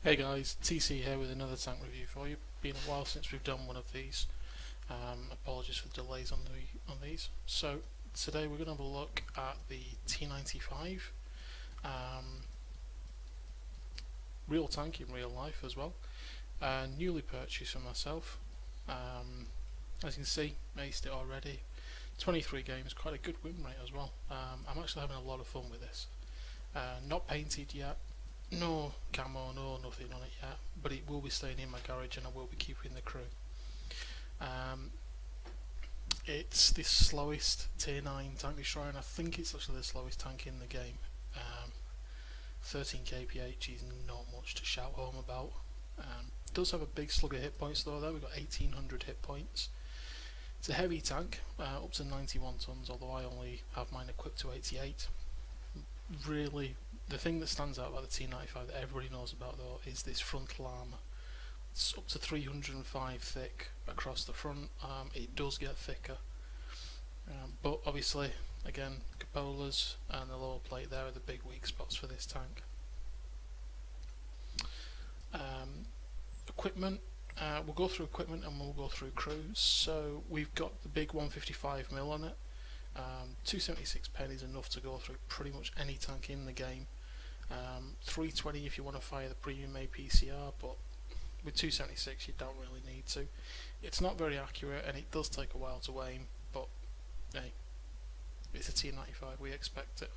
Hey guys, TC here with another tank review for you. Been a while since we've done one of these. Apologies for the delays on these. So today we're going to have a look at the T95, real tank in real life as well. Newly purchased for myself. As you can see, aced it already. 23 games, quite a good win rate as well. I'm actually having a lot of fun with this. Not painted yet. No camo, no nothing on it yet, but it will be staying in my garage and I will be keeping the crew. It's the slowest tier 9 tank destroyer, and I think it's actually the slowest tank in the game. 13 kph is not much to shout home about. It does have a big slug of hit points though. We've got 1800 hit points. It's a heavy tank, up to 91 tons, although I only have mine equipped to 88. Really, the thing that stands out about the T95 that everybody knows about though is this frontal armour. It's up to 305 thick across the front. It does get thicker, but obviously again, cupolas and the lower plate there are the big weak spots for this tank. Equipment, we'll go through equipment and we'll go through crews. So we've got the big 155mm on it. 276 pen is enough to go through pretty much any tank in the game. 320 if you want to fire the premium APCR, but with 276 you don't really need to. It's not very accurate and it does take a while to aim, but hey, it's a T95, we expect it.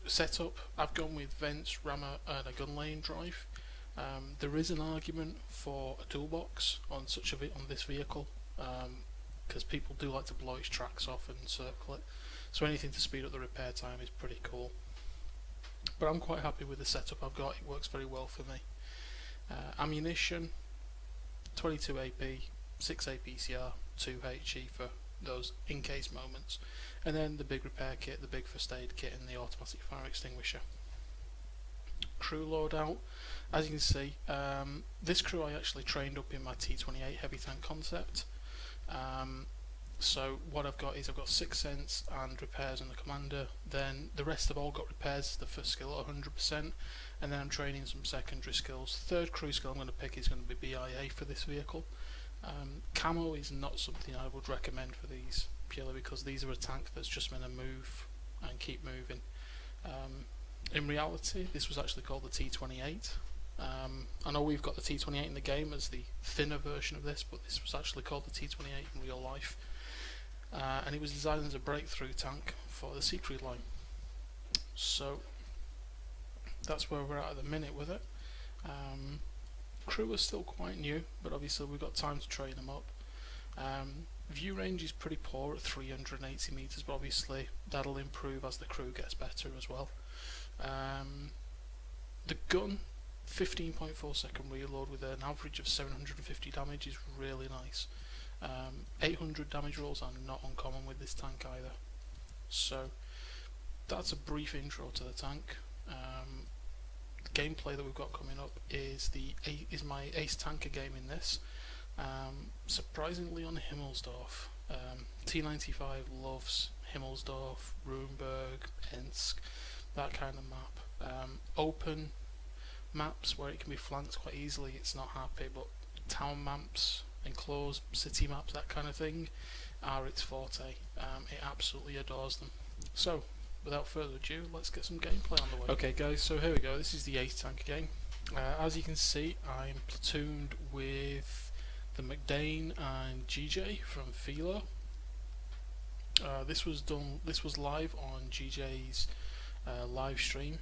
Setup, I've gone with vents, rammer and a gun lane drive. There is an argument for a toolbox on this vehicle, because people do like to blow its tracks off and circle it, so anything to speed up the repair time is pretty cool. But I'm quite happy with the setup I've got, it works very well for me. Ammunition, 22 AP, 6 APCR, 2 HE for those in case moments, and then the big repair kit, the big first aid kit and the automatic fire extinguisher. Crew loadout, as you can see, this crew I actually trained up in my T28 heavy tank concept. So what I've got is I've got 6 cents and repairs on the commander, then the rest have all got repairs, the first skill at 100%, and then I'm training some secondary skills. Third crew skill I'm going to pick is going to be BIA for this vehicle. Camo is not something I would recommend for these, purely because these are a tank that's just meant to move and keep moving. In reality this was actually called the T28. I know we've got the T28 in the game as the thinner version of this, but this was actually called the T28 in real life, and it was designed as a breakthrough tank for the Siegfried line. So that's where we're at the minute with it. Crew is still quite new, but obviously we've got time to train them up. View range is pretty poor at 380 meters, but obviously that'll improve as the crew gets better as well. The gun, 15.4 second reload with an average of 750 damage is really nice. 800 damage rolls are not uncommon with this tank either. So that's a brief intro to the tank. The gameplay that we've got coming up is my ace tanker game in this. Surprisingly on Himmelsdorf. T95 loves Himmelsdorf, Ruhnberg, Ensk, that kind of map. Open maps where it can be flanked quite easily, it's not happy, but town maps, enclosed city maps, that kind of thing are its forte. It absolutely adores them. So without further ado, let's get some gameplay on the way. Okay guys, so here we go, this is the ace tank game. As you can see, I'm platooned with the McDane and GJ from Philo. This was live on GJ's live stream.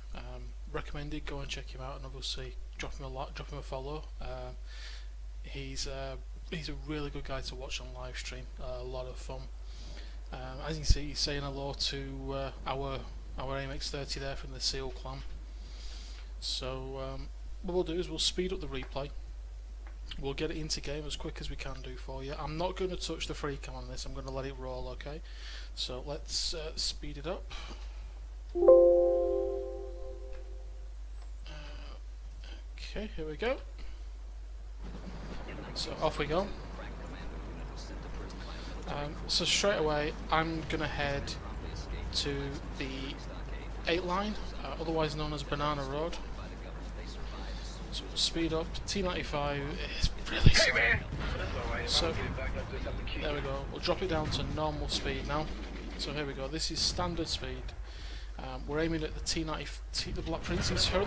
Recommended, go and check him out, and obviously drop him a follow. He's a really good guy to watch on live stream. A lot of fun. As you can see, he's saying hello to our AMX30 there from the SEAL clan. So what we'll do is we'll speed up the replay. We'll get it into game as quick as we can do for you. I'm not going to touch the free cam on this, I'm going to let it roll, okay? So let's speed it up. Okay, here we go. So off we go. So straight away I'm going to head to the 8 line, otherwise known as Banana Road. So we'll speed up. T95 is really slow. So there we go. We'll drop it down to normal speed now. So here we go. This is standard speed. We're aiming at the T90, the Black Prince's hull.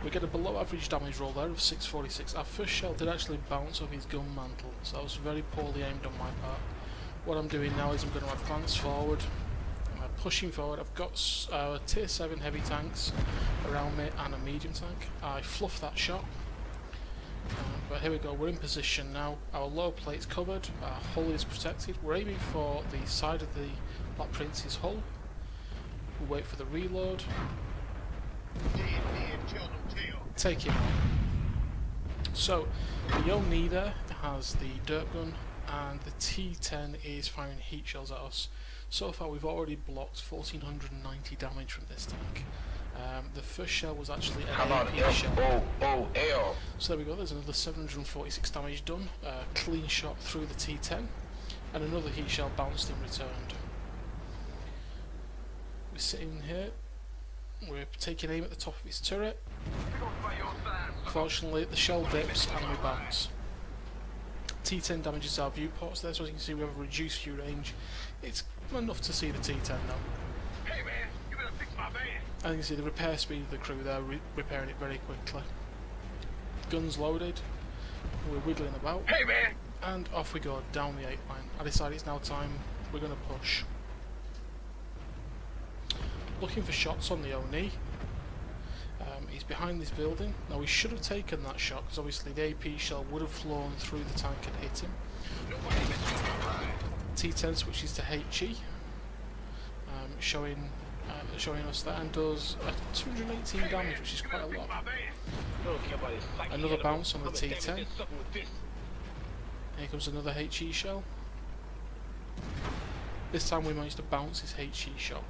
We get a below average damage roll there of 646. Our first shell did actually bounce off his gun mantle, so that was very poorly aimed on my part. What I'm doing now is I'm going to advance forward. Pushing forward. I've got tier 7 heavy tanks around me and a medium tank. I fluffed that shot. But here we go, we're in position now. Our lower plate's covered, our hull is protected. We're aiming for the side of the Black Prince's hull. We'll wait for the reload. Take him out. So, the Oni there has the dirt gun, and the T10 is firing heat shells at us. So far we've already blocked 1490 damage from this tank. The first shell was actually an AP shell. So there we go, there's another 746 damage done. Clean shot through the T10, and another heat shell bounced and returned. We're sitting here, we're taking aim at the top of his turret. Fortunately the shell dips and we bounce. T10 damages our viewports there, so as you can see we have a reduced view range. It's enough to see the T10 now. Hey man, you better fix my van. And you can see the repair speed of the crew there, repairing it very quickly. Guns loaded, we're wiggling about. Hey man! And off we go, down the 8 line. I decide it's now time, we're going to push. Looking for shots on the Oni. He's behind this building. Now we should have taken that shot, because obviously the AP shell would have flown through the tank and hit him. T10 switches to HE, showing us that, and does 218 damage, which is quite a lot. Another bounce on the T10. Here comes another HE shell. This time we managed to bounce his HE shot.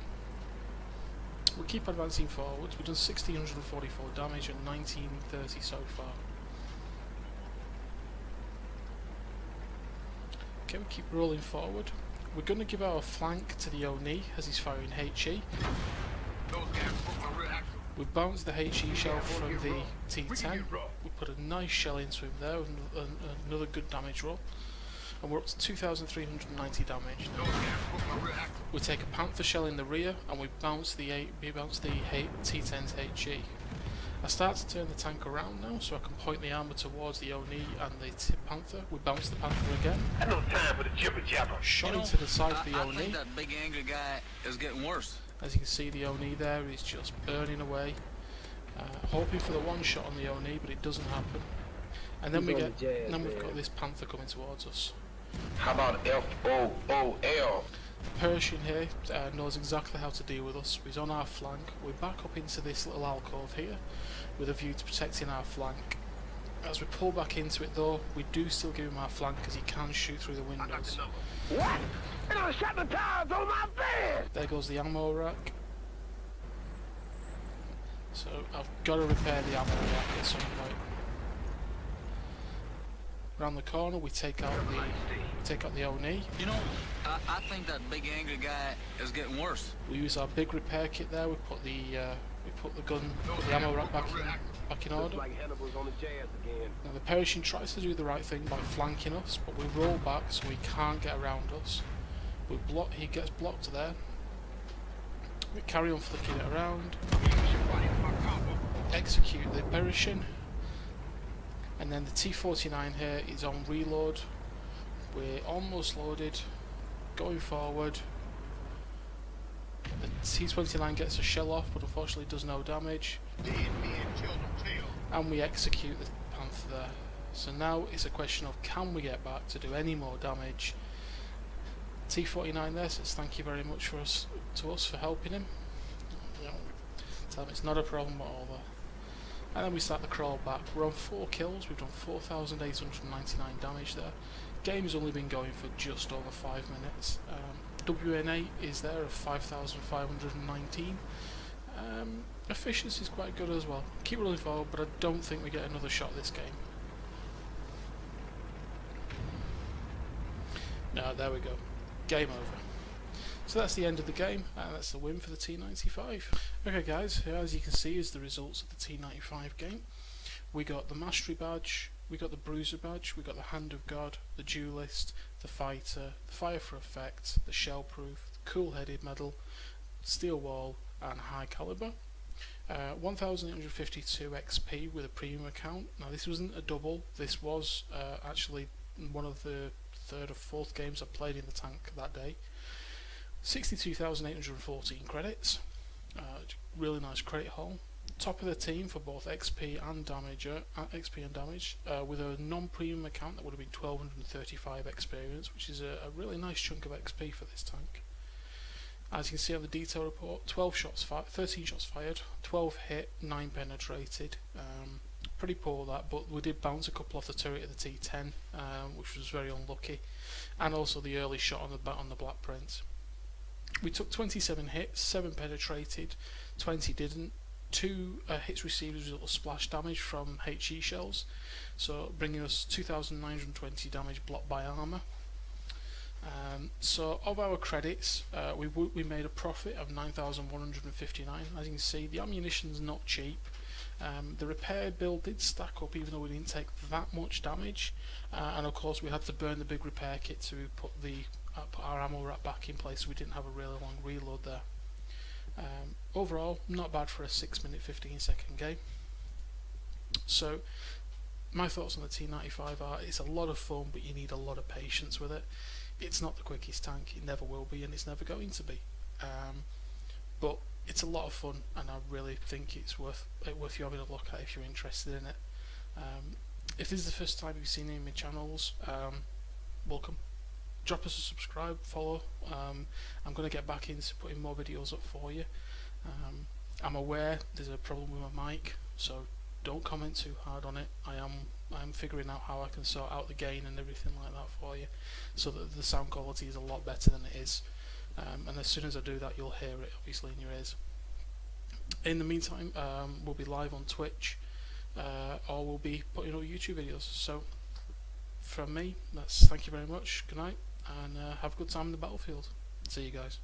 We'll keep advancing forwards. We've done 1644 damage and 1930 so far. Okay, we keep rolling forward. We're going to give our flank to the Oni as he's firing HE. We bounce the HE shell from the T10. We put a nice shell into him there, and another good damage roll. And we're up to 2,390 damage. We take a Panther shell in the rear, and we bounce the T10's HE. I start to turn the tank around now, so I can point the armour towards the Oni and the Panther. We bounce the Panther again. I no time for the jibber jabber. Shot into the side of the Oni. I think that big angry guy is getting worse. As you can see, the Oni there is just burning away. Hoping for the one shot on the Oni, but it doesn't happen. And then we've got this Panther coming towards us. How about FOOL? Persian here knows exactly how to deal with us. He's on our flank. We're back up into this little alcove here with a view to protecting our flank. As we pull back into it though, we do still give him our flank because he can shoot through the windows. What? And I shot the tires on my van! There goes the ammo rack. So I've got to repair the ammo rack at some point. Around the corner we take out the Oni. You know, I think that big angry guy is getting worse. We use our big repair kit there. We put the ammo rack back in order. Now the Persian tries to do the right thing by flanking us, but we roll back so he can't get around us. He gets blocked there. We carry on flicking it around. Execute the Persian. And then the T49 here is on reload. We're almost loaded, going forward. The T29 gets a shell off, but unfortunately does no damage. And we execute the Panther there. So now it's a question of, can we get back to do any more damage? T49 there says thank you very much to us for helping him. Tell him it's not a problem at all there. And then we start the crawl back. We're on 4 kills, we've done 4,899 damage there. Game's only been going for just over 5 minutes. WNA is there of 5,519. Efficiency is quite good as well. Keep rolling forward, but I don't think we get another shot this game. No, there we go. Game over. So that's the end of the game, and that's the win for the T95. Okay guys, here, as you can see is the results of the T95 game. We got the Mastery Badge, we got the Bruiser Badge, we got the Hand of God, the Duelist, the Fighter, the Fire for Effect, the Shell Proof, the Cool Headed Medal, Steel Wall and High Caliber. 1852 XP with a premium account. Now this wasn't a double, this was actually one of the third or fourth games I played in the tank that day. 62,814 credits, really nice credit haul. Top of the team for both XP and damage, with a non-premium account that would have been 1235 experience, which is a really nice chunk of XP for this tank. As you can see on the detail report, 13 shots fired, 12 hit, 9 penetrated. Pretty poor that, but we did bounce a couple off the turret of the T10, which was very unlucky, and also the early shot on the black print. We took 27 hits, 7 penetrated, 20 didn't. 2 hits received as a little splash damage from HE shells, so bringing us 2,920 damage blocked by armour. So of our credits, we made a profit of 9,159. As you can see, the ammunition's not cheap. The repair build did stack up even though we didn't take that much damage, and of course we had to burn the big repair kit to put our ammo rack back in place, so we didn't have a really long reload there. Overall, not bad for a 6-minute 15-second game. So my thoughts on the T95 are, it's a lot of fun, but you need a lot of patience with it. It's not the quickest tank, it never will be, and it's never going to be. But it's a lot of fun, and I really think it's worth you having a look at if you're interested in it. If this is the first time you've seen any of my channels, welcome. Drop us a subscribe, follow. I'm going to get back into putting more videos up for you. I'm aware there's a problem with my mic, so don't comment too hard on it. I'm figuring out how I can sort out the gain and everything like that for you, so that the sound quality is a lot better than it is. And as soon as I do that, you'll hear it obviously in your ears. In the meantime, we'll be live on Twitch, or we'll be putting up YouTube videos. So from me, thank you very much, good night, and have a good time in the battlefield. See you guys.